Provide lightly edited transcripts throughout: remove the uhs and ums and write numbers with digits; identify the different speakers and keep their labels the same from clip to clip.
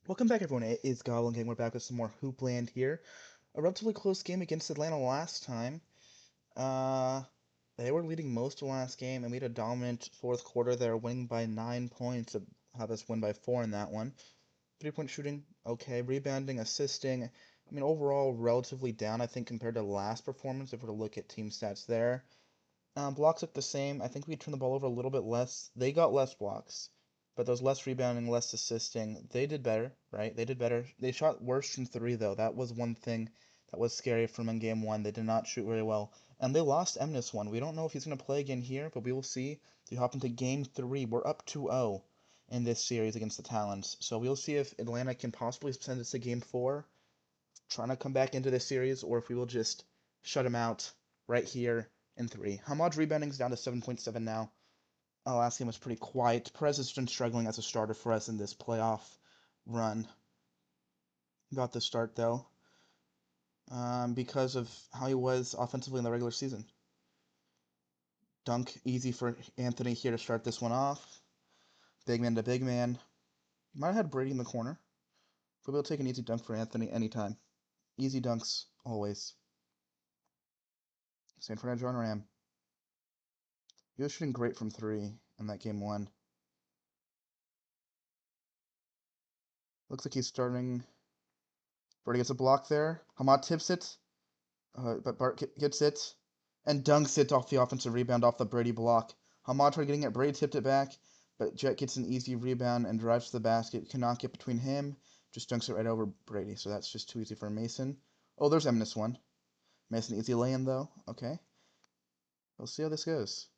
Speaker 1: Welcome back, everyone. It is Goblin Gang. We're back with some more Hoopland here. A relatively close game against Atlanta last time. Uh, they were leading most of last game, and we had a dominant fourth quarter. They were winning by 9 points to have us win by 4 in that one. 3-point shooting, okay. Rebounding, assisting. I mean, overall, relatively down, I think, compared to last performance, if we're to look at team stats there. Blocks look the same. I think we turned the ball over a little bit less. They got less blocks, but those less rebounding, less assisting. They did better, right? They did better. They shot worse from three, though. That was one thing that was scary from in game one. They did not shoot very well. And they lost one. We don't know if he's going to play again here, but we will see. We hop into game three. We're up 2-0 in this series against the Talons. So we'll see if Atlanta can possibly send us to game four, trying to come back into this series, or if we will just shut him out right here in three. Hamad's rebounding is down to 7.7 now. Last game was pretty quiet. Perez has been struggling as a starter for us in this playoff run. Got the start, though, because of how he was offensively in the regular season. Dunk easy for Anthony here to start this one off. Big man to big man. Might have had Brady in the corner. But we'll take an easy dunk for Anthony anytime. Easy dunks, always. San Fernando John Ram. He was shooting great from three in that game one. Looks like he's starting. Brady gets a block there. Hamad tips it, but Bart gets it and dunks it off the offensive rebound off the Brady block. Hamad tried getting it. Brady tipped it back, but Jet gets an easy rebound and drives to the basket. Cannot get between him. Just dunks it right over Brady. So that's just too easy for Mason. Oh, there's -1. Mason easy lay-in though. Okay. We'll see how this goes.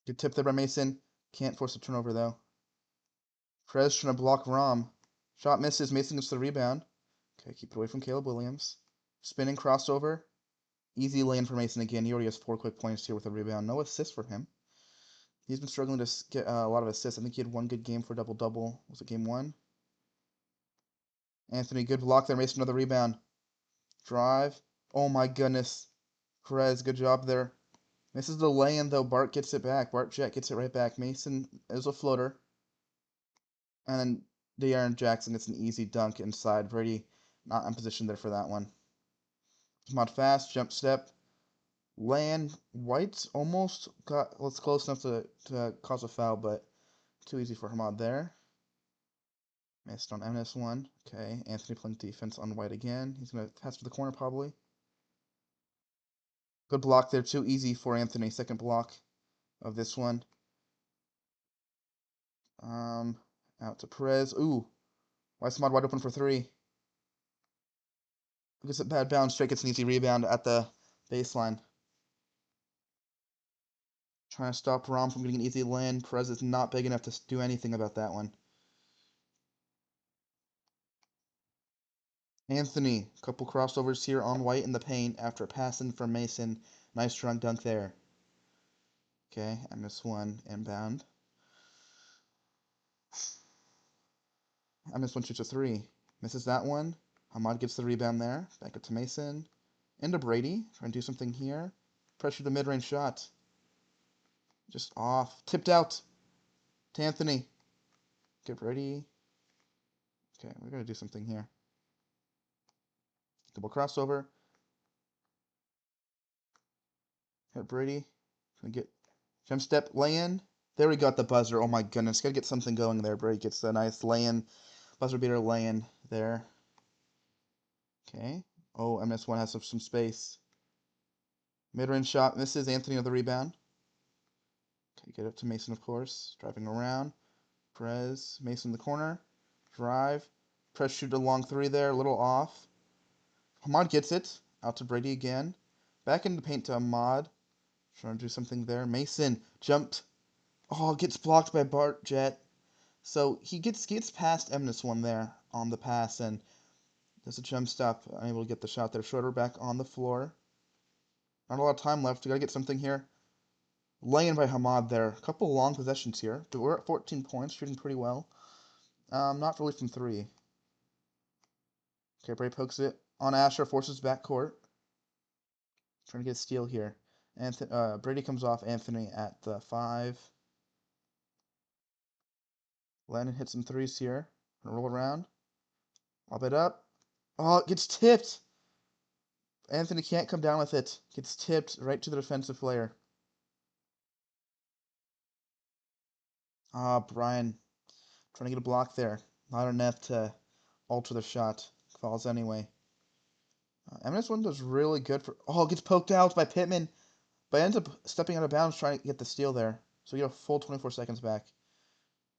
Speaker 1: Good tip there by Mason. Can't force a turnover though. Perez trying to block Rom. Shot misses. Mason gets the rebound. Okay, keep it away from Caleb Williams. Spinning crossover. Easy lane for Mason again. He already has 4 quick points here with a rebound. No assist for him. He's been struggling to get a lot of assists. I think he had one good game for double-double. Was it game one? Anthony, good block there. Mason, another rebound. Drive. Oh my goodness. Perez, good job there. Misses the lay-in though. Bart gets it back. Bart Jet gets it right back. Mason is a floater. And then De'Aaron Jackson gets an easy dunk inside. Brady not in position there for that one. Come out fast. Jump step. Land White almost got close enough to cause a foul, but too easy for Hamad there. Missed on -1. Okay, Anthony playing defense on White again. He's gonna pass to the corner probably. Good block there, too easy for Anthony. Second block of this one. Out to Perez. Ooh, White's Hamad wide open for three. Gets a bad bounce. Straight gets an easy rebound at the baseline. Trying to stop Rom from getting an easy lane. Perez is not big enough to do anything about that one. Anthony, couple crossovers here on White in the paint after a pass in from Mason. Nice strong dunk there. Okay, -1 inbound. -1 shoots a three. Misses that one. Hamad gets the rebound there. Back up to Mason. Into Brady. Trying to do something here. Pressure the mid-range shot. Just off. Tipped out to Anthony. Get Brady. Okay, we're going to do something here. Double crossover. Hit Brady. Gonna get jump step, lay-in. There we got the buzzer. Oh my goodness. Gotta get something going there. Brady gets the nice lay-in. Buzzer beater lay-in there. Okay. Oh, -1 has some space. Mid-range shot misses. Anthony on the rebound. Okay, get up to Mason, of course. Driving around. Perez. Mason in the corner. Drive. Press shoot a long three there. A little off. Hamad gets it. Out to Brady again. Back into the paint to Hamad. Trying to do something there. Mason jumped. Oh, gets blocked by Bart Jet. So he gets past -1 there on the pass and does a jump stop. Unable to get the shot there. Schroeder back on the floor. Not a lot of time left. We gotta get something here. Laying by Hamad there. A couple long possessions here. We're at 14 points, shooting pretty well. Not really from three. Okay, Bray pokes it on Asher, forces backcourt. Trying to get a steal here. Brady comes off Anthony at the 5. Landon hits some threes here. Gonna roll around. Lob it up. Oh, it gets tipped. Anthony can't come down with it. Gets tipped right to the defensive player. Brian trying to get a block there. Not enough to alter the shot. Falls anyway. MS1 does really good for... Oh, gets poked out by Pittman. But ends up stepping out of bounds trying to get the steal there. So you get a full 24 seconds back.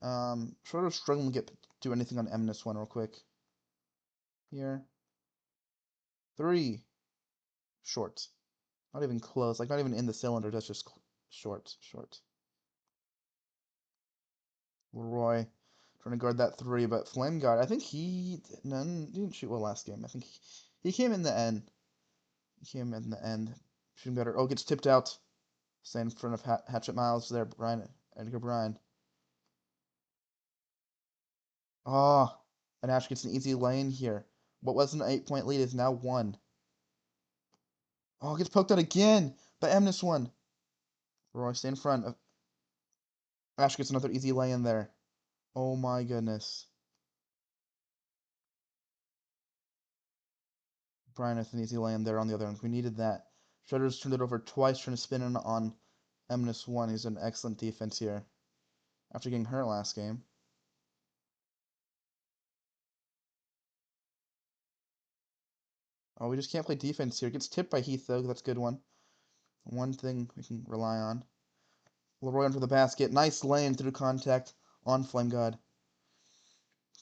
Speaker 1: Schroeder's struggling to do anything on MS1 real quick. Here. 3. Short. Not even close. Like, not even in the cylinder. That's just short. Leroy trying to guard that 3, but Flame God, I think he didn't shoot well last game. I think he came in the end. Shooting better. Oh, gets tipped out. Stay in front of Hatchet Miles there, Edgar Bryan. Oh, and Ash gets an easy lane here. What was an 8-point lead is now 1. Oh, gets poked out again by MS1. Roy, stay in front. Ash gets another easy lane there. Oh my goodness. Brian with an easy lane there on the other end. We needed that. Shredder's turned it over twice, trying to spin in on M1. He's an excellent defense here after getting hurt last game. Oh, we just can't play defense here. Gets tipped by Heath, though. That's a good one. One thing we can rely on. Leroy under the basket. Nice lane through contact on Flame God.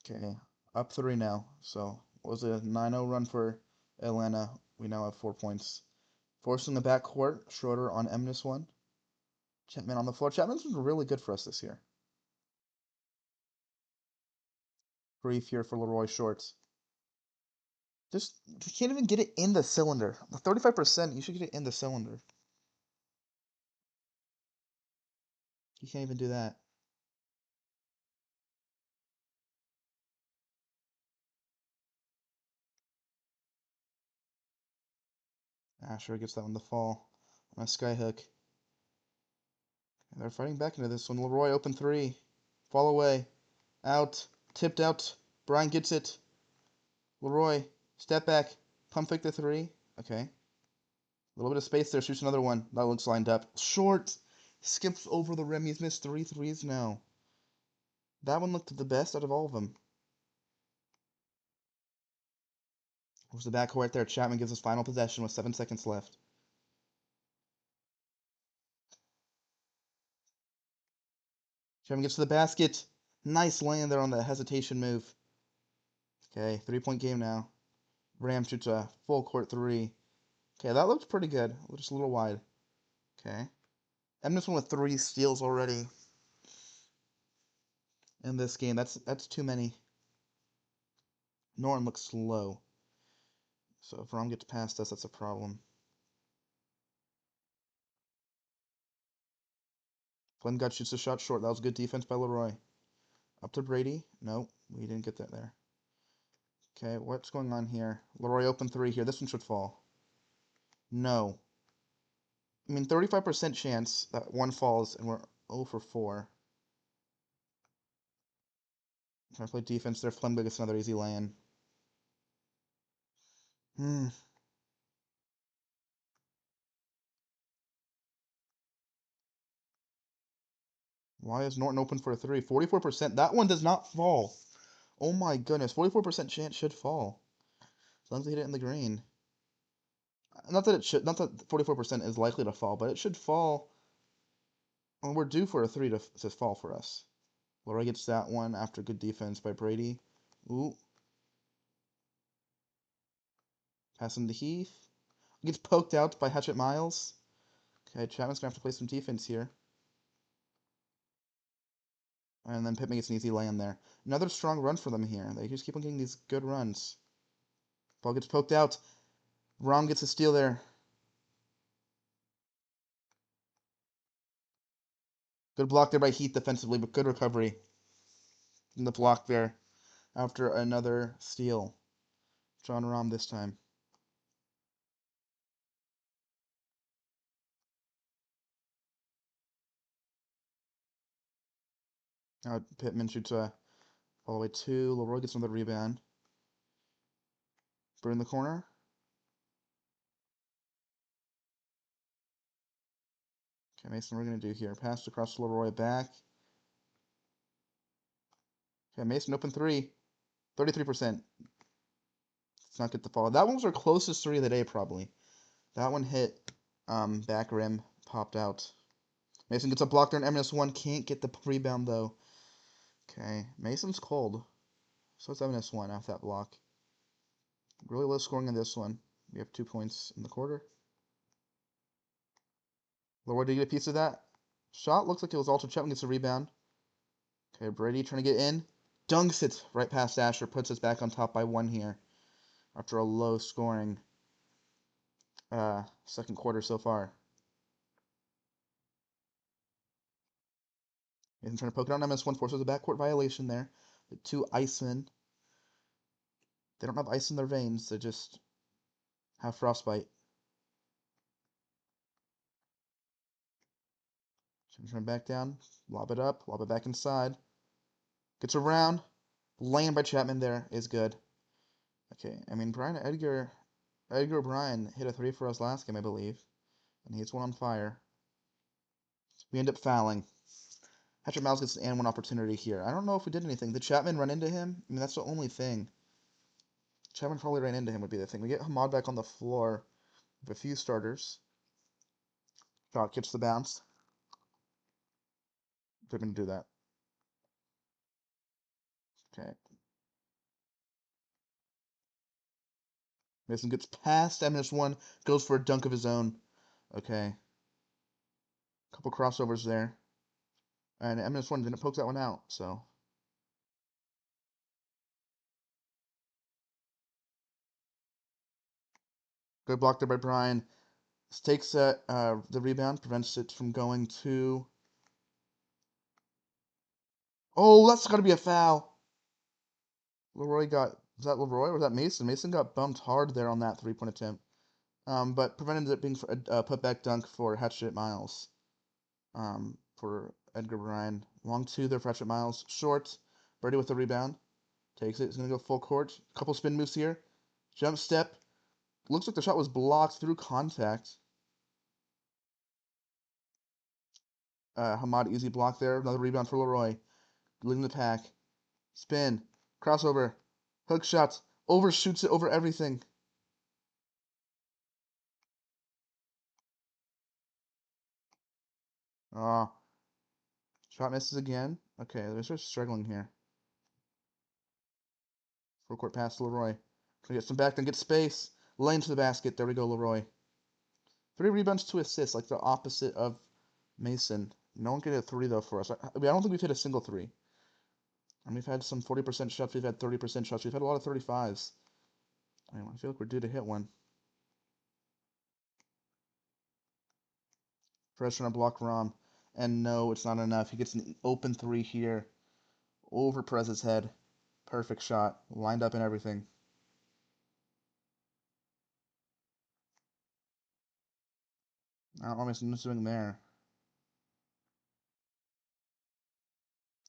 Speaker 1: Okay, up 3 now. So, what was it, a 9-0 run for Atlanta? We now have 4 points. Forcing the backcourt. Schroeder on M1. Chapman on the floor. Chapman's been really good for us this year. Brief here for Leroy Shorts. Just, you can't even get it in the cylinder. The 35%, you should get it in the cylinder. You can't even do that. Asher gets that one to fall on a skyhook. They're fighting back into this one. Leroy open 3. Fall away. Out. Tipped out. Brian gets it. Leroy. Step back. Pump fake the 3. Okay. A little bit of space there. Shoots another one. That looks lined up. Short. Skips over the rim. He's missed 3 threes now. That one looked the best out of all of them. There's the backcourt there. Chapman gives his final possession with 7 seconds left. Chapman gets to the basket. Nice land there on the hesitation move. Okay, 3-point game now. Ram shoots a full court 3. Okay, that looked pretty good. Just a little wide. Okay. Edmonton with 3 steals already in this game. That's too many. Norton looks slow. So if Ram gets past us, that's a problem. Flengott shoots a shot short. That was good defense by Leroy. Up to Brady. Nope, we didn't get that there. Okay, what's going on here? Leroy open 3 here. This one should fall. No. I mean, 35% chance that one falls, and we're 0 for 4. Trying to play defense there. Fleming gets another easy lay-in. Why is Norton open for a 3? 44%. That one does not fall. Oh my goodness. 44% chance should fall. As long as they hit it in the green. Not that 44% is likely to fall, but it should fall. Well, we're due for a 3 to fall for us. Leroy gets that one after good defense by Brady. Ooh. Passing to Heath. Gets poked out by Hatchet Miles. Okay, Chapman's going to have to play some defense here. And then Pittman gets an easy lay-in there. Another strong run for them here. They just keep on getting these good runs. Ball gets poked out. Rom gets a steal there. Good block there by Heath defensively, but good recovery in the block there after another steal. John Rom this time. Now Pittman shoots all the way to. Leroy gets another rebound. Burn the corner. Okay, Mason, what are we going to do here? Pass across to Leroy back. Okay, Mason, open three. 33%. Let's not get the fall. That one was our closest three of the day, probably. That one hit back rim, popped out. Mason gets a block there, and M-1 can't get the rebound, though. Okay, Mason's cold. So it's M-1 off that block. Really low scoring in this one. We have 2 points in the quarter. Leroy, did you get a piece of that? Shot looks like it was also Chapman gets a rebound. Okay, Brady trying to get in. Dunks it right past Asher, puts us back on top by 1 here. After a low scoring second quarter so far. Mason trying to poke it on MS1, forces a backcourt violation there. The 2 Icemen. They don't have ice in their veins, they just have frostbite. Turn back down, lob it up, lob it back inside. Gets around. Lane by Chapman there is good. Okay, I mean, Edgar Bryan hit a 3 for us last game, I believe. And he hits one on fire. We end up fouling. Patrick Miles gets an and one opportunity here. I don't know if we did anything. Did Chapman run into him? I mean, that's the only thing. Chapman probably ran into him would be the thing. We get Hamad back on the floor with a few starters. Shot gets the bounce. They're going to do that. Okay. Mason gets past M-1, goes for a dunk of his own. Okay. Couple crossovers there. And M-1 didn't poke that one out, so. Good block there by Brian. This takes the rebound, prevents it from going to. Oh, that's got to be a foul. Leroy got. Was that Leroy or was that Mason? Mason got bumped hard there on that 3-point attempt. But prevented it being a putback dunk for Hatchet Miles. For Edgar Bryan. Long 2 there for Hatchet Miles. Short. Brady with the rebound. Takes it. He's going to go full court. Couple spin moves here. Jump step. Looks like the shot was blocked through contact. Hamad easy block there. Another rebound for Leroy. Leading the pack. Spin. Crossover. Hook shots. Overshoots it over everything. Shot misses again. Okay, they're just struggling here. Full court pass to Leroy. Try to get some back, then get space. Lane to the basket. There we go, Leroy. 3 rebounds, 2 assists, like the opposite of Mason. No one can hit a 3 though for us. I don't think we've hit a single 3. And we've had some 40% shots. We've had 30% shots. We've had a lot of 35s. I feel like we're due to hit one. Pressure on block Rom. And no, it's not enough. He gets an open 3 here. Over Perez's head. Perfect shot. Lined up and everything. I don't know what Mason's doing there.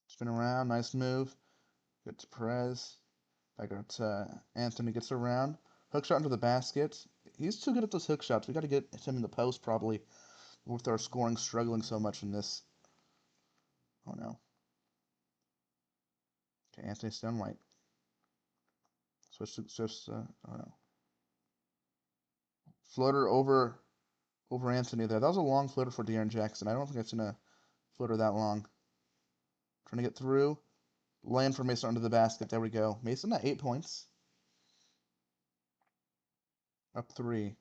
Speaker 1: Spin around. Nice move. Good to Perez. I got Anthony gets around. Hook shot into the basket. He's too good at those hook shots. We got to get him in the post probably with our scoring struggling so much in this. Oh no. Okay, Anthony Stonewhite. Switch oh no. Floater over Anthony there. That was a long floater for De'Aaron Jackson. I don't think I've seen a floater that long. Trying to get through. Land for Mason under the basket. There we go. Mason at 8 points. Up 3.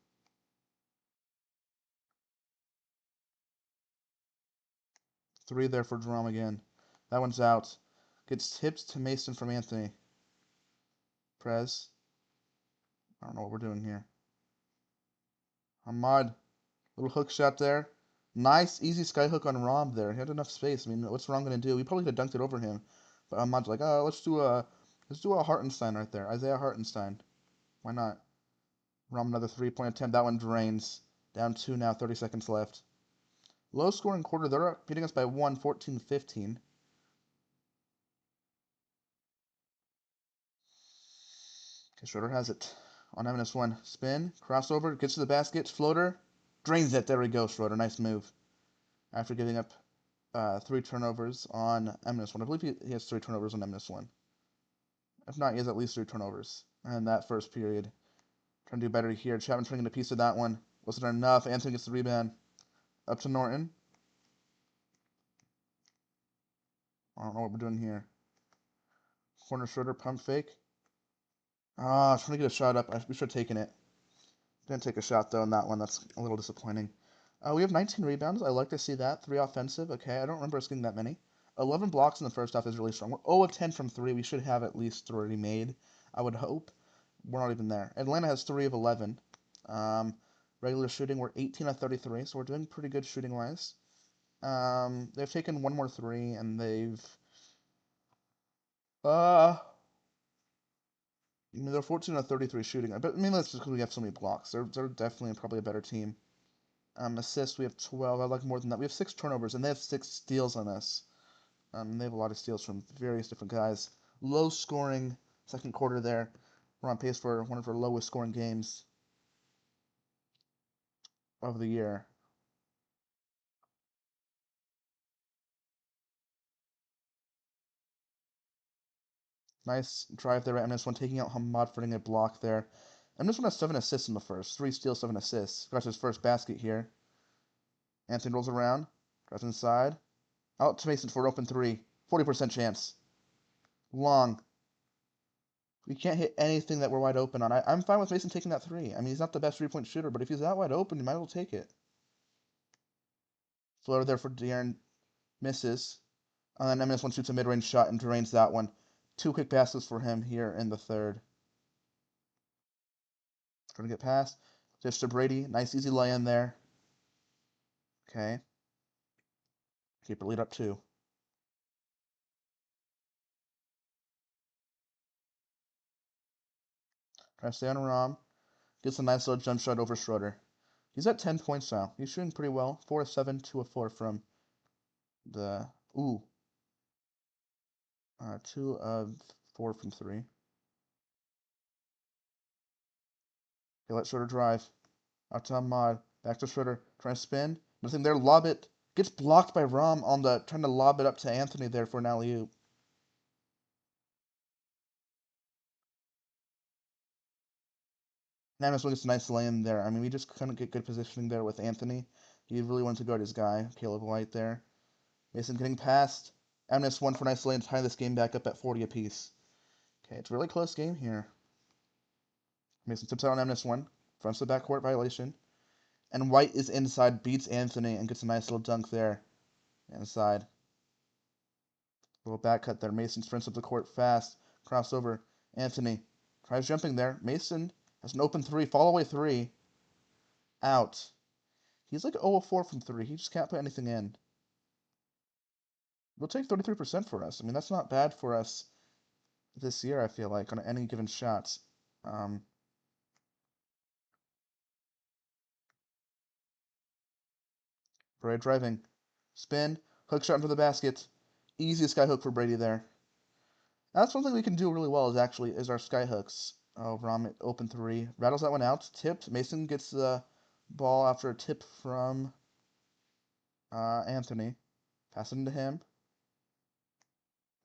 Speaker 1: 3 there for Jerome again. That one's out. Gets tipped to Mason from Anthony. Prez. I don't know what we're doing here. Ahmad. Little hook shot there. Nice, easy sky hook on Rom there. He had enough space. I mean, what's Rom going to do? He probably could have dunked it over him. But Ahmad's like, oh, let's do a Hartenstein right there. Isaiah Hartenstein. Why not? Rom another 3-point attempt. That one drains. Down 2 now, 30 seconds left. Low scoring quarter. They're beating us by 1, 14-15. Okay, Schroeder has it on -1. Spin, crossover, gets to the basket, floater, drains it. There we go, Schroeder. Nice move. After giving up 3 turnovers on -1. I believe he has 3 turnovers on -1. If not, he has at least 3 turnovers in that first period. Trying to do better here. Chapman trying to get a piece of that one. Wasn't enough. Anthony gets the rebound. Up to Norton. I don't know what we're doing here. Corner Schroeder, pump fake. Trying to get a shot up. We should have taken it. Didn't take a shot, though, in that one. That's a little disappointing. We have 19 rebounds. I like to see that. 3 offensive. Okay, I don't remember us getting that many. 11 blocks in the first half is really strong. We're 0 of 10 from 3. We should have at least 3 made, I would hope. We're not even there. Atlanta has 3 of 11. Regular shooting, we're 18 of 33, so we're doing pretty good shooting-wise. They've taken 1 more 3, and they've... they're 14 of 33 shooting. But I mean, that's just because we have so many blocks. They're definitely probably a better team. Assists, we have 12. I like more than that. We have 6 turnovers, and they have 6 steals on us. They have a lot of steals from various different guys. Low scoring second quarter there. We're on pace for one of our lowest scoring games of the year. Nice drive there at -1, taking out Hamad for getting a block there. -1 has 7 assists in the first. 3 steals, 7 assists. Got his first basket here. Anthony rolls around. Drives inside. Out to Mason for an open 3. 40% chance. Long. We can't hit anything that we're wide open on. I'm fine with Mason taking that 3. I mean, he's not the best 3-point shooter, but if he's that wide open, you might as well take it. Floater there for De'Aaron. Misses. And then -1 shoots a mid-range shot and drains that one. 2 quick passes for him here in the third. Trying to get past. Dish to Brady. Nice easy lay-in there. Okay. Keep our lead up 2. Trying to stay on Rom. Gets a nice little jump shot over Schroeder. He's at 10 points now. He's shooting pretty well. 4 of 7, 2 of 4 from the... Ooh. 2 of 4 from 3. Okay, let Schroeder drive. Out to Ahmad. Back to Schroeder. Trying to spin. Nothing there. Lob it. Gets blocked by Rom on the... Trying to lob it up to Anthony there for an alley-oop. Namus gets a nice lay-in there. I mean, we just couldn't get good positioning there with Anthony. He really wanted to guard his guy, Caleb White there. Mason getting past. -1 for nice lay and tie this game back up at 40 apiece. Okay, it's a really close game here. Mason tips out on -1. Fronts the backcourt violation. And White is inside, beats Anthony, and gets a nice little dunk there. Inside. Little back cut there. Mason sprints up the court fast. Crossover. Anthony tries jumping there. Mason has an open 3. Fall away 3. Out. He's like 0 of 4 from 3. He just can't put anything in. We'll take 33% for us. I mean, that's not bad for us this year, I feel like, on any given shots. Brady driving. Spin. Hook shot into the basket. Easy sky hook for Brady there. That's one thing we can do really well is our sky hooks. Oh, Rom open 3. Rattles that one out. Tipped. Mason gets the ball after a tip from Anthony. Pass it into him.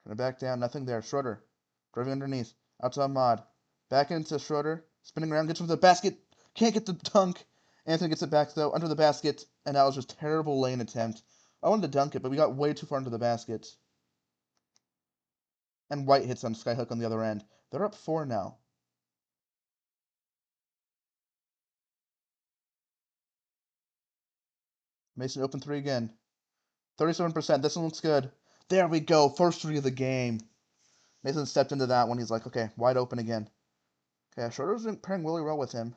Speaker 1: Trying to back down. Nothing there. Schroeder. Driving underneath. Out to Ahmad. Back into Schroeder. Spinning around. Gets to the basket. Can't get the dunk. Anthony gets it back, though, under the basket. And that was just a terrible lane attempt. I wanted to dunk it, but we got way too far into the basket. And White hits on Skyhook on the other end. They're up 4 now. Mason open 3 again. 37%. This one looks good. There we go. First 3 of the game. Mason stepped into that one. He's like, okay, wide open again. Okay, Schroeder's been pairing really well with him.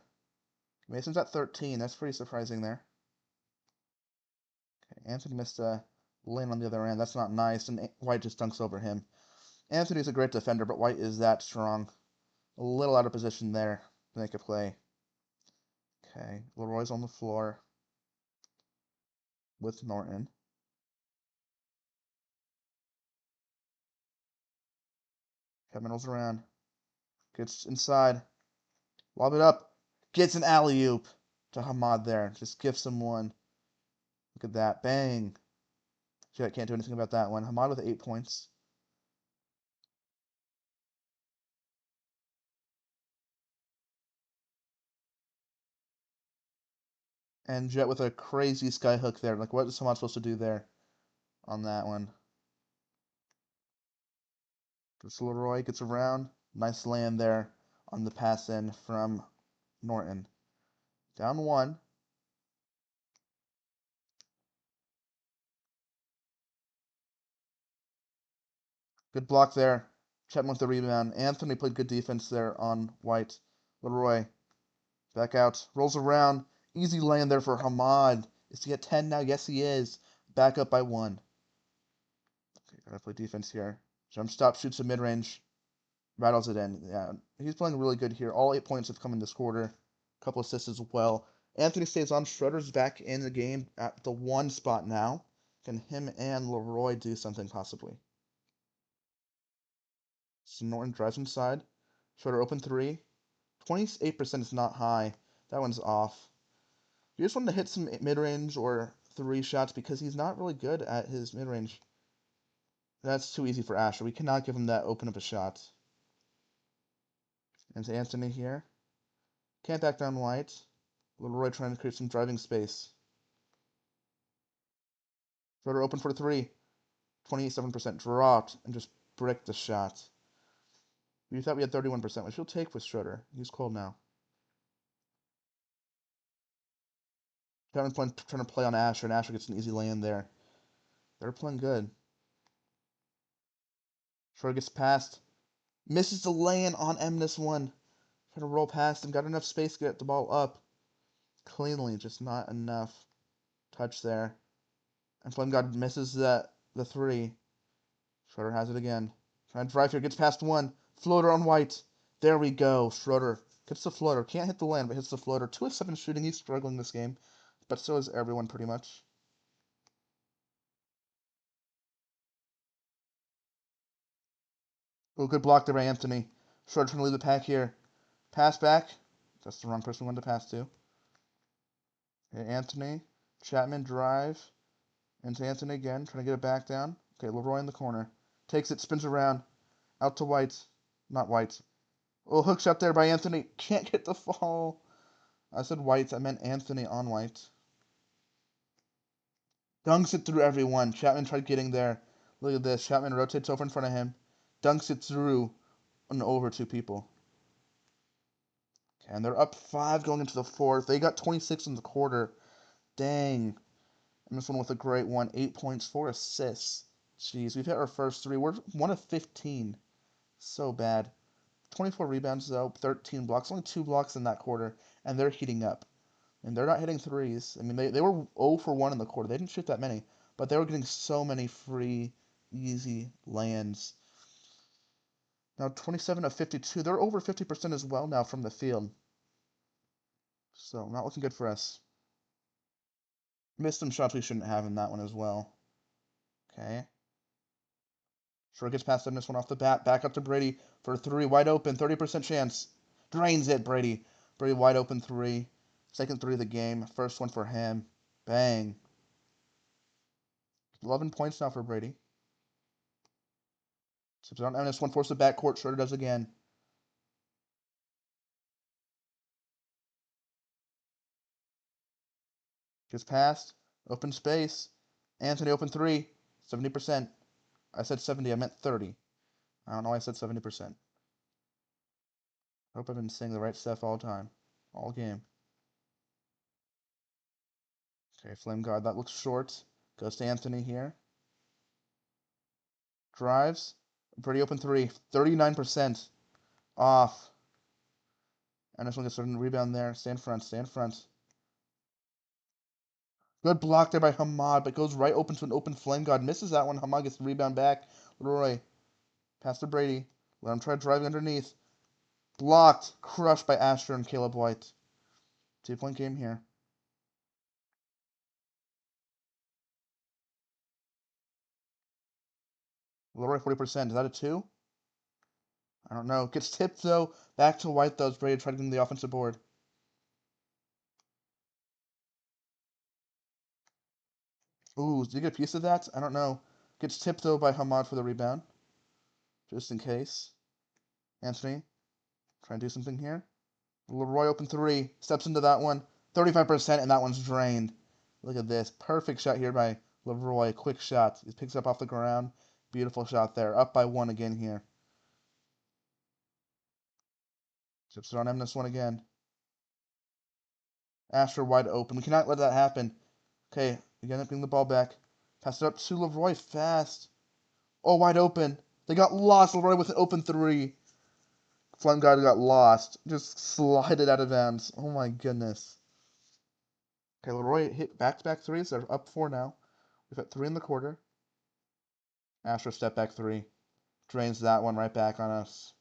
Speaker 1: Mason's at 13. That's pretty surprising there. Okay, Anthony missed a lane on the other end. That's not nice. And White just dunks over him. Anthony's a great defender, but White is that strong. A little out of position there to make a play. Okay, Leroy's on the floor with Norton. Kevin rolls around. Gets inside. Lob it up. Gets an alley-oop to Hamad there. Just gifts him one. Look at that. Bang. Jet can't do anything about that one. Hamad with 8 points. And Jet with a crazy sky hook there. Like, what is Hamad supposed to do there on that one? Just Leroy gets around. Nice land there on the pass in from Norton. Down one. Good block there. Chapman with the rebound. Anthony played good defense there on White. Leroy back out. Rolls around. Easy land there for Hamad. Is he at 10 now? Yes, he is. Back up by 1. Okay, gotta play defense here. Jump stop, shoots a mid range. Rattles it in. Yeah, he's playing really good here. All 8 points have come in this quarter. A couple assists as well. Anthony stays on. Schroeder's back in the game at the 1 spot now. Can him and Leroy do something possibly? So Norton drives inside. Schroeder open 3. 28% is not high. That one's off. You just want to hit some mid-range or 3 shots because he's not really good at his mid-range. That's too easy for Asher. We cannot give him that open up a shot. And to Anthony here. Can't back down White. Leroy trying to create some driving space. Schroeder open for 3. 27% dropped and just bricked the shot. We thought we had 31%, which he'll take with Schroeder. He's cold now. Kevin's trying to play on Asher, and Asher gets an easy lay in there. They're playing good. Schroeder gets past. Misses the lay-in on M1. Trying to roll past him. Got enough space to get the ball up. Cleanly, just not enough touch there. And Flame God misses the 3. Schroeder has it again. Trying to drive here. Gets past 1. Floater on White. There we go. Schroeder gets the floater. Can't hit the land, but hits the floater. 2 of 7 shooting. He's struggling this game. But so is everyone pretty much. Oh, good block there by Anthony. Schroeder trying to lead the pack here. Pass back. That's the wrong person we wanted to pass to. Okay, Anthony. Chapman drive. Into Anthony again. Trying to get it back down. Okay, Leroy in the corner. Takes it, spins around. Out to White. Not White. Oh, hook shot there by Anthony. Can't get the fall. I said White. I meant Anthony on White. Dunks it through everyone. Chapman tried getting there. Look at this. Chapman rotates over in front of him. Dunks it through and over 2 people. Okay, and they're up 5 going into the 4th. They got 26 in the quarter. Dang. And this one with a great one. 8 points, 4 assists. Jeez, we've hit our first 3. We're 1 of 15. So bad. 24 rebounds, though. 13 blocks. Only 2 blocks in that quarter. And they're heating up. And they're not hitting threes. I mean, they were 0 for 1 in the quarter. They didn't shoot that many. But they were getting so many free, easy lands. Now, 27 of 52. They're over 50% as well now from the field. So, not looking good for us. Missed some shots we shouldn't have in that one as well. Okay. Schroeder gets past him this one off the bat. Back up to Brady for 3. Wide open. 30% chance. Drains it, Brady. Brady wide open 3. Second 3 of the game. First one for him. Bang. 11 points now for Brady. Sips on M1. Force the backcourt. Schroeder does again. Gets past. Open space. Anthony open 3. 70%. I said 70. I meant 30. I don't know why I said 70%. Hope I've been saying the right stuff all the time. All game. Okay, Flame Guard. That looks short. Goes to Anthony here. Drives. Pretty open 3. 39%. Off. And this one gets a rebound there. Stay in front. Stay in front. Good block there by Hamad, but goes right open to an open Flame God. Misses that one. Hamad gets the rebound back. Leroy. Pass to Brady. Let him try driving underneath. Blocked. Crushed by Asher and Caleb White. 2-point game here. Leroy 40%. Is that a 2? I don't know. Gets tipped, though. Back to white, though. It's Brady trying to get in the offensive board. Ooh, did you get a piece of that? I don't know. Gets tipped, though, by Hamad for the rebound. Just in case. Anthony, trying to do something here. Leroy open three. Steps into that one. 35%, and that one's drained. Look at this. Perfect shot here by Leroy. Quick shot. He picks up off the ground. Beautiful shot there. Up by one again here. Tips it on him this one again. Asher wide open. We cannot let that happen. Okay, we end up getting the ball back. Pass it up to Leroy fast. Oh, wide open. They got lost. Leroy with an open three. Flem guard got lost. Just slided out of bounds. Oh my goodness. Okay, Leroy hit back-to-back threes. They're up four now. We've got three in the quarter. Asher step back three. Drains that one right back on us.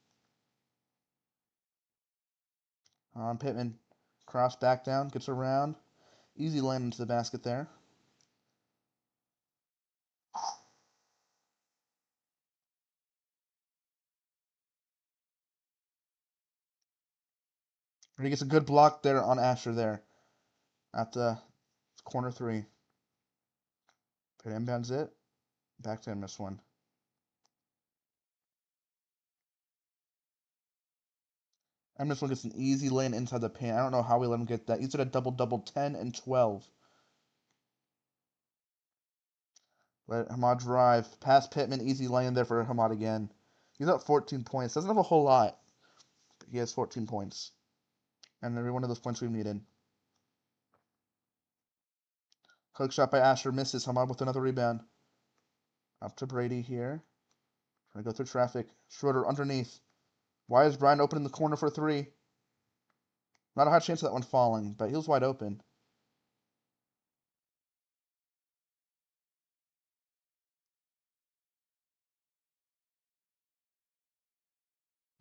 Speaker 1: On Pittman. Cross back down. Gets around. Easy land into the basket there. He gets a good block there on Asher there. At the corner three. Pitt inbounds it. Back to him this one. And this one gets an easy lane inside the paint. I don't know how we let him get that. He's at a double-double, 10 and 12. Let Hamad drive. Past Pittman, easy lane there for Hamad again. He's up 14 points. Doesn't have a whole lot, but he has 14 points. And every one of those points we've needed. Hook shot by Asher misses. Hamad with another rebound. Up to Brady here. Trying to go through traffic. Schroeder underneath. Why is Brian open in the corner for three? Not a high chance of that one falling, but he was wide open.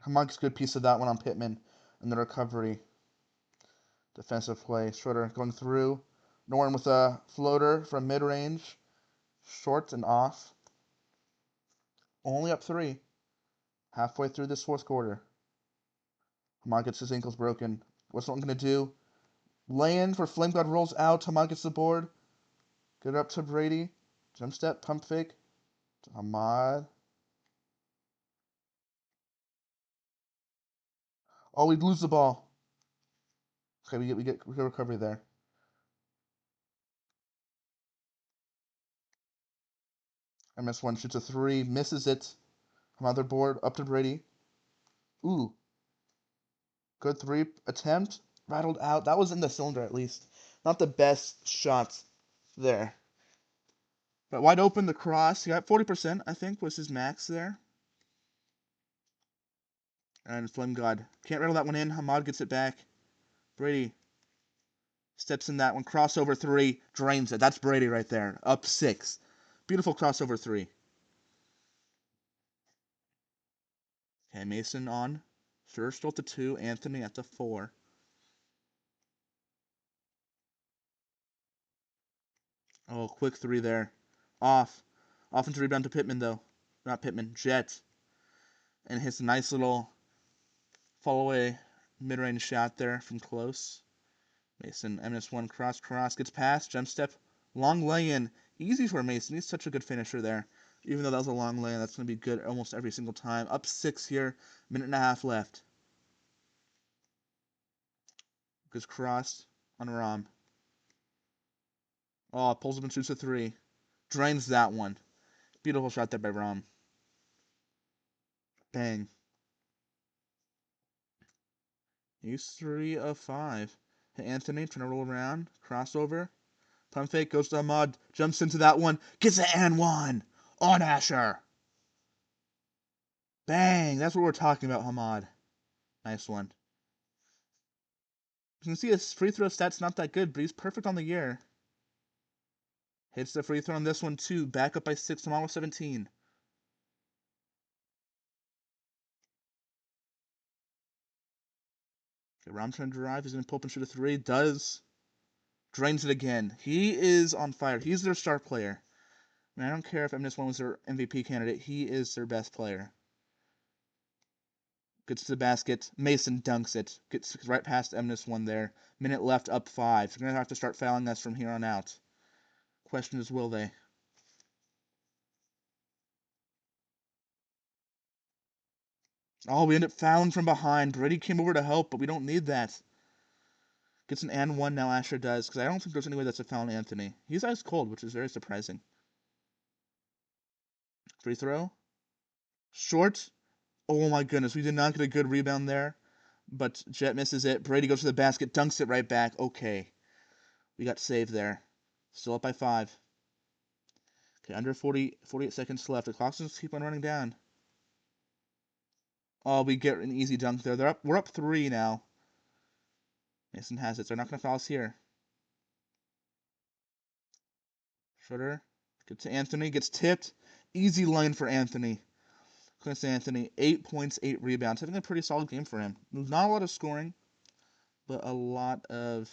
Speaker 1: Hamad gets a good piece of that one on Pittman in the recovery. Defensive play. Schroeder going through. Norton with a floater from mid-range. Short and off. Only up three. Halfway through this fourth quarter. Hamad gets his ankles broken. What's Norton going to do? Lay-in for Flame God rolls out. Hamad gets the board. Get it up to Brady. Jump step, pump fake. To Hamad. Oh, we lose the ball. Okay, we get recovery there. MS1 shoots a three, misses it. Another board up to Brady. Ooh. Good three attempt. Rattled out. That was in the cylinder at least. Not the best shots there. But wide open the cross. He got 40%, I think, was his max there. And Flame God. Can't rattle that one in. Hamad gets it back. Brady steps in that one. Crossover three. Drains it. That's Brady right there. Up six. Beautiful crossover three. Okay, Mason on. First at the 2. Anthony at the 4. Oh, quick three there. Off. Offensive rebound to Pittman, though. Not Pittman. Jet. And hits a nice little fall-away mid-range shot there from close. Mason, MS1 cross, gets past, jump step, long lay-in. Easy for Mason. He's such a good finisher there. Even though that was a long lay-in, that's going to be good almost every single time. Up 6 here, minute and a half left. Goes cross on Rom. Oh, pulls up and shoots a 3. Drains that one. Beautiful shot there by Rom. Bang. He's 3 of 5. Hey, Anthony, trying to roll around. Crossover. Pump fake, goes to Hamad. Jumps into that one. Gets it and one. On Asher. Bang. That's what we're talking about, Hamad. Nice one. You can see his free throw stats not that good, but he's perfect on the year. Hits the free throw on this one, too. Back up by 6, tomorrow 17. Okay, Rom trying to drive. He's going to pull up and shoot a 3. Does. Drains it again. He is on fire. He's their star player. I mean, I don't care if M1 was their MVP candidate. He is their best player. Gets to the basket. Mason dunks it. Gets right past -1 there. Minute left, up 5. They're going to have to start fouling us from here on out. Question is, will they? Oh, we end up fouling from behind. Brady came over to help, but we don't need that. Gets an and one now, Asher does, because I don't think there's any way that's a foul on Anthony. He's ice cold, which is very surprising. Free throw. Short. Oh my goodness, we did not get a good rebound there. But Jet misses it. Brady goes to the basket, dunks it right back. Okay. We got saved there. Still up by 5. Okay, under 48 seconds left. The clock's just keep on running down. Oh, we get an easy dunk there. We're up 3 now. Mason has it. They're not going to foul us here. Schroeder gets to Anthony. Gets tipped. Easy line for Anthony. Clint Anthony, 8 points, 8 rebounds. Having a pretty solid game for him. Not a lot of scoring, but a lot of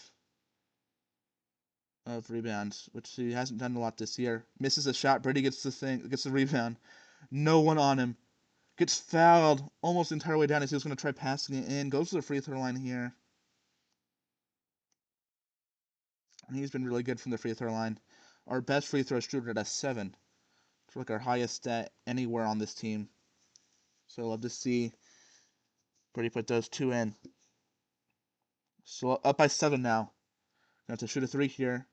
Speaker 1: rebounds, which he hasn't done a lot this year. Misses a shot. Brady gets the rebound. No one on him. Gets fouled almost the entire way down as he was going to try passing it in. Goes to the free throw line here. And he's been really good from the free throw line. Our best free throw shooter at a 7. It's like our highest stat anywhere on this team. So I love to see Brady put those 2 in. So up by 7 now. Gonna have to shoot a 3 here.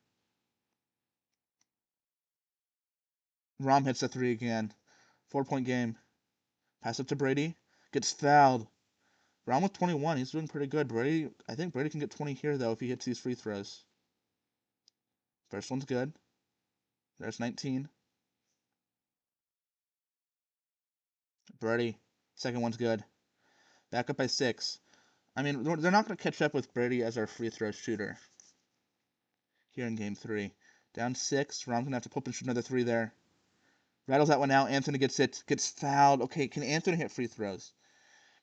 Speaker 1: Rom hits a 3 again. 4-point game. Pass up to Brady. Gets fouled. Rom with 21. He's doing pretty good. I think Brady can get 20 here, though, if he hits these free throws. First one's good. There's 19. Brady. Second one's good. Back up by 6. I mean, they're not going to catch up with Brady as our free throw shooter here in game 3. Down 6. Rom's going to have to pull up and shoot another 3 there. Rattles that one out. Anthony gets it. Gets fouled. Okay, can Anthony hit free throws?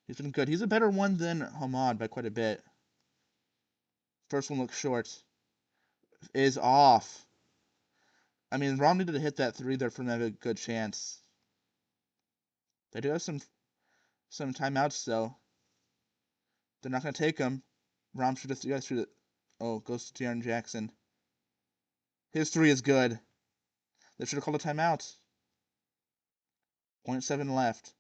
Speaker 1: He's been good. He's a better one than Hamad by quite a bit. First one looks short. Is off. I mean, Rom needed to hit that 3 there for him to have a good chance. They do have some timeouts, though. They're not going to take them. Rom should have shoot it. Oh, goes to De'Aaron Jackson. His 3 is good. They should have called a timeout. 0.7 left.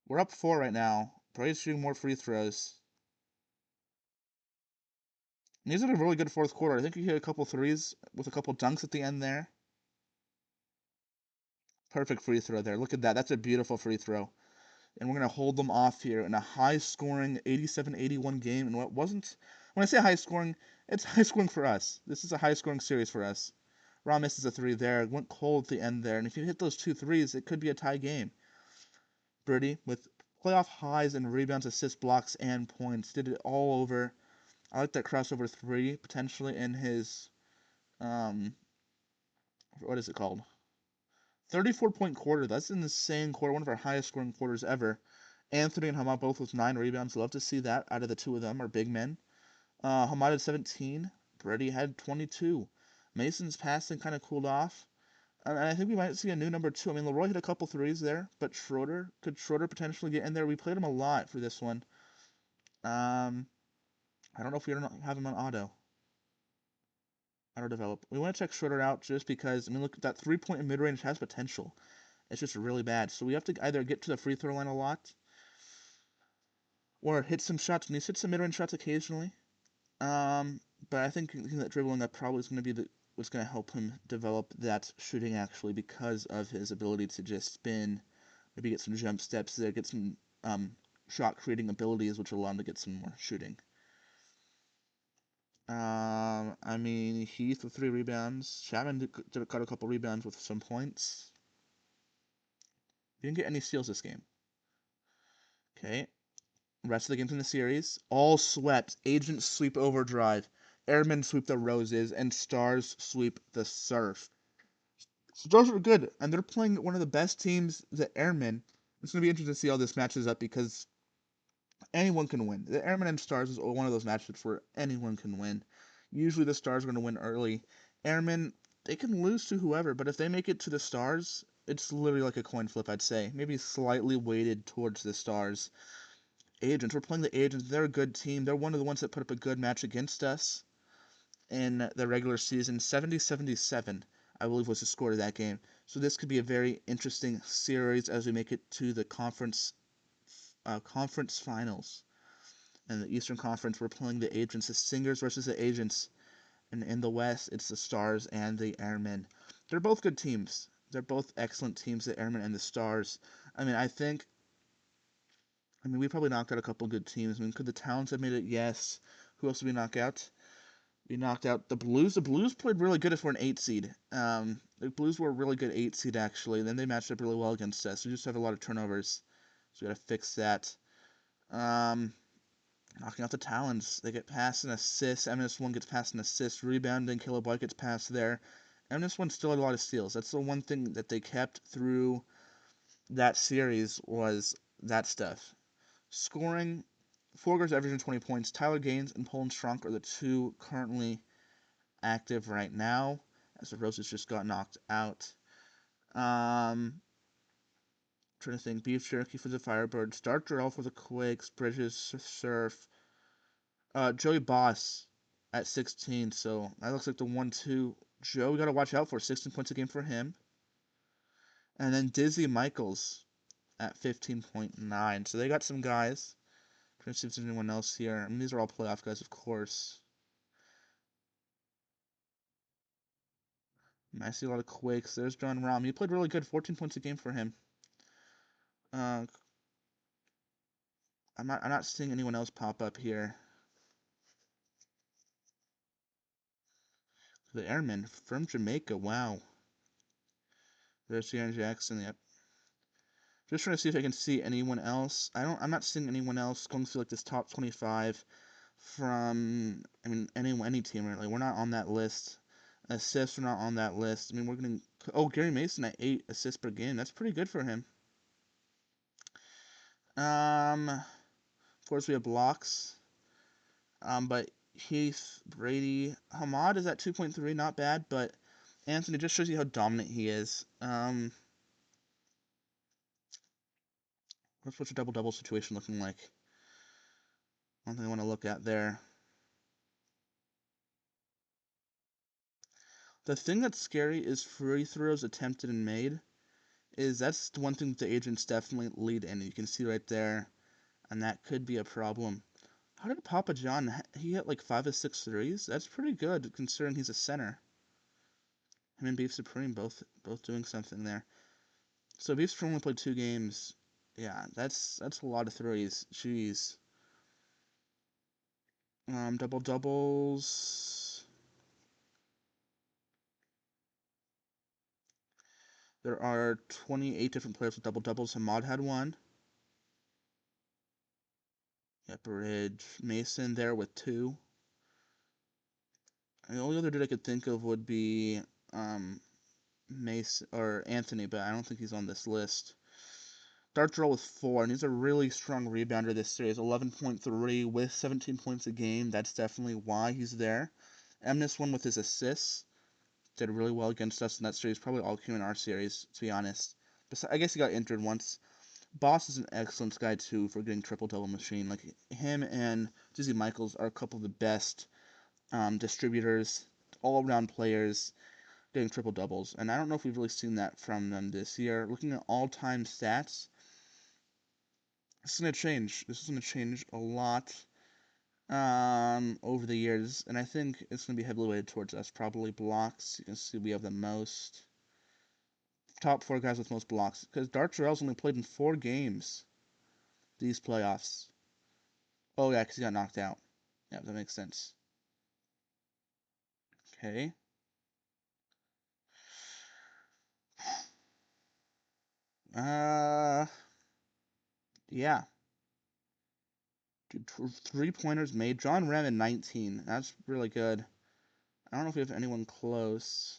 Speaker 1: We're up 4 right now. Brady's shooting more free throws. And he's had a really good fourth quarter. I think he hit a couple 3s with a couple dunks at the end there. Perfect free throw there. Look at that. That's a beautiful free throw. And we're going to hold them off here in a high-scoring 87-81 game. And what wasn't... When I say high-scoring, it's high-scoring for us. This is a high-scoring series for us. Rom misses a 3 there. Went cold at the end there. And if you hit those 2 threes, it could be a tie game. Brady, with playoff highs and rebounds, assists, blocks, and points. Did it all over. I like that crossover 3, potentially, in his... what is it called? 34-point quarter. That's an insane quarter. One of our highest-scoring quarters ever. Anthony and Hamad both with 9 rebounds. Love to see that out of the 2 of them, are big men. Hamad had 17. Brady had 22. Mason's passing kind of cooled off. And I think we might see a new number 2. I mean, Leroy hit a couple 3s there, but could Schroeder potentially get in there? We played him a lot for this one. I don't know if we have him on auto develop. We want to check Schroeder out just because, I mean, look, that 3-point mid-range has potential. It's just really bad. So we have to either get to the free throw line a lot or hit some shots. And he's hit some mid-range shots occasionally. But I think that dribbling up probably is going to be what's going to help him develop that shooting actually, because of his ability to just spin, maybe get some jump steps there, get some shot creating abilities, which will allow him to get some more shooting. I mean, Heath with 3 rebounds. Chapman got a couple rebounds with some points. He didn't get any steals this game. Okay. Rest of the games in the series. All swept. Agents sweep Overdrive. Airmen sweep the Roses. And Stars sweep the Surf. Stars are good. And they're playing one of the best teams, the Airmen. It's going to be interesting to see how this matches up because anyone can win. The Airmen and Stars is one of those matchups where anyone can win. Usually the Stars are going to win early. Airmen, they can lose to whoever, but if they make it to the Stars, it's literally like a coin flip, I'd say. Maybe slightly weighted towards the Stars. Agents. We're playing the Agents. They're a good team. They're one of the ones that put up a good match against us in the regular season. 70-77, I believe, was the score of that game. So this could be a very interesting series as we make it to the conference finals. In the Eastern Conference, we're playing the Agents, the Singers versus the Agents. And in the West, it's the Stars and the Airmen. They're both good teams. They're both excellent teams, the Airmen and the Stars. I mean, we probably knocked out a couple good teams. I mean, could the Talons have made it? Yes. Who else did we knock out? We knocked out the Blues. The Blues played really good if we're an 8 seed. The Blues were a really good 8 seed, actually. Then they matched up really well against us. We just have a lot of turnovers. So we got to fix that. Knocking out the Talons. They get past and assists. MNS1 gets past and assists. Rebounding. Caleb White gets past there. MNS1 still had a lot of steals. That's the one thing that they kept through that series was that stuff. Scoring, 4 guards averaging 20 points. Tyler Gaines and Poland Strunk are the two currently active right now, as the Roses just got knocked out. Trying to think. Beef Jerky for the Firebirds. Dark Durrell for the Quakes. Bridges, Surf. Joey Boss at 16, so that looks like the 1-2 Joe we got to watch out for. 16 points a game for him. And then Dizzy Michaels at 15.9. So they got some guys. Trying to see if there's anyone else here. I mean, these are all playoff guys, of course. I see a lot of Quakes. There's John Rahm. He played really good. 14 points a game for him. I'm not seeing anyone else pop up here. The Airmen from Jamaica. Wow. There's Aaron Jackson. Yep. Just trying to see if I can see anyone else. I'm not seeing anyone else going through like this top 25 from any team really. We're not on that list. Assists are not on that list. I mean, we're getting Gary Mason at 8 assists per game. That's pretty good for him. Of course we have blocks. But Heath, Brady, Hamad is at 2.3, not bad, but Anthony just shows you how dominant he is. What's your double-double situation looking like? One thing I want to look at there. The thing that's scary is free throws attempted and made. That's the one thing that the Agents definitely lead in. You can see right there, and that could be a problem. How did Papa John? He hit like 5 of 6 threes. That's pretty good considering he's a center. Him and Beef Supreme both doing something there. So Beef Supreme only played 2 games. Yeah, that's a lot of threes. Jeez. Double doubles. There are 28 different players with double doubles. Hamad had 1. Yeah, Bridge. Mason there with 2. And the only other dude I could think of would be Mason or Anthony, but I don't think he's on this list. Dart Drill with 4, and he's a really strong rebounder this series. 11.3 with 17 points a game. That's definitely why he's there. MNS1 with his assists. Did really well against us in that series. Probably all came in our series, to be honest. I guess he got injured once. Boss is an excellent guy, too, for getting triple-double machine. Like, him and Dizzy Michaels are a couple of the best distributors, all-around players, getting triple-doubles. And I don't know if we've really seen that from them this year. Looking at all-time stats, this is going to change. This is going to change a lot over the years, and I think it's going to be heavily weighted towards us. Probably blocks. You can see we have the most. Top 4 guys with most blocks. Because Dart Jarrell's only played in 4 games these playoffs. Oh, yeah, because he got knocked out. Yeah, that makes sense. Okay. Yeah. Dude, 3-pointers made. John Remen, 19. That's really good. I don't know if we have anyone close.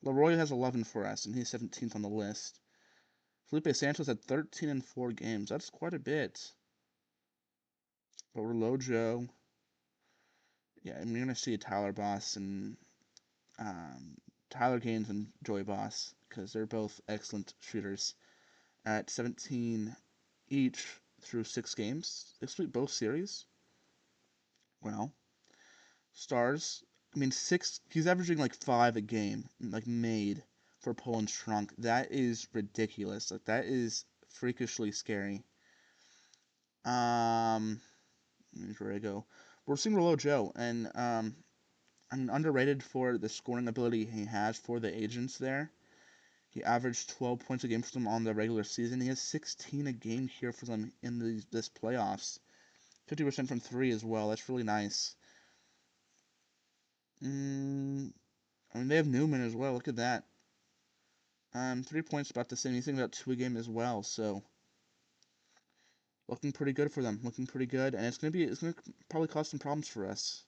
Speaker 1: Leroy has 11 for us, and he's 17th on the list. Felipe Santos had 13 in 4 games. That's quite a bit. But Joe. Yeah, and you're going to see Tyler Boss and Tyler Gaines and Joey Boss, because they're both excellent shooters. At 17 each through 6 games. They sweep both series. Wow. Stars. I mean, six. He's averaging like 5 a game, like made for Poland's trunk. That is ridiculous. Like that is freakishly scary. Where I go? We're seeing Rolo Joe, and I'm underrated for the scoring ability he has for the agents there. He averaged 12 points a game for them on the regular season. He has 16 a game here for them in this playoffs. 50% from three as well. That's really nice. I mean, they have Newman as well. Look at that. 3 points about the same. He's thinking about 2 a game as well. So looking pretty good for them. Looking pretty good, and it's gonna probably cause some problems for us.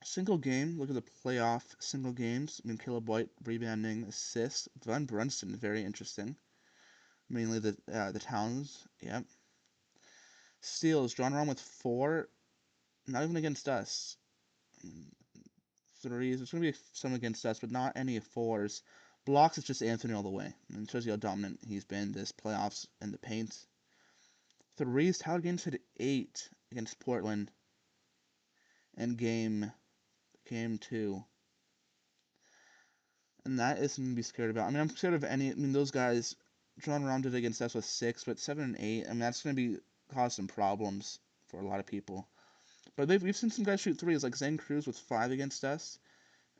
Speaker 1: Single game. Look at the playoff single games. I mean, Caleb White rebounding, assists. Von Brunson, very interesting. Mainly the Towns. Yep. Steals. John Rahm with 4. Not even against us. Threes. There's going to be some against us, but not any fours. Blocks is just Anthony all the way. And it shows you how dominant he's been this playoffs in the paint. Threes. Tyler Gaines hit 8 against Portland in game 2. And that is something to be scared about. I mean, I'm scared of any. I mean, those guys. John Rahm did against us with 6, but 7 and 8. I mean, that's going to be cause some problems for a lot of people. But we've seen some guys shoot threes, like Zane Cruz with 5 against us.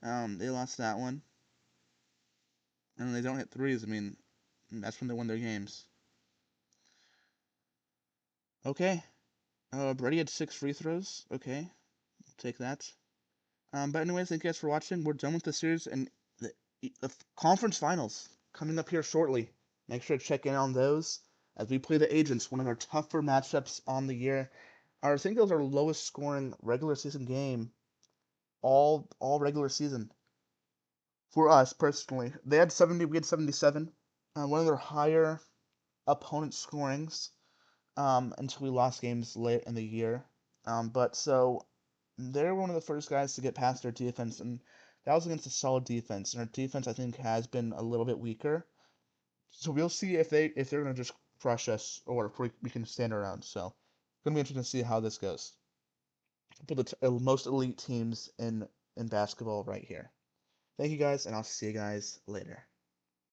Speaker 1: They lost that one. And when they don't hit threes, I mean, that's when they win their games. Okay. Brady had 6 free throws. Okay. I'll take that. But anyways, thank you guys for watching. We're done with the series, and the conference finals coming up here shortly. Make sure to check in on those as we play the Agents, one of our tougher matchups on the year. I think it was our lowest scoring regular season game all regular season for us personally. They had 70, we had 77. One of their higher opponent scorings until we lost games late in the year. But so they're one of the first guys to get past their defense, and that was against a solid defense. And our defense, I think, has been a little bit weaker. So we'll see if they're gonna just crush us or if we can stand around. So it's gonna be interesting to see how this goes. For the most elite teams in basketball right here. Thank you guys, and I'll see you guys later.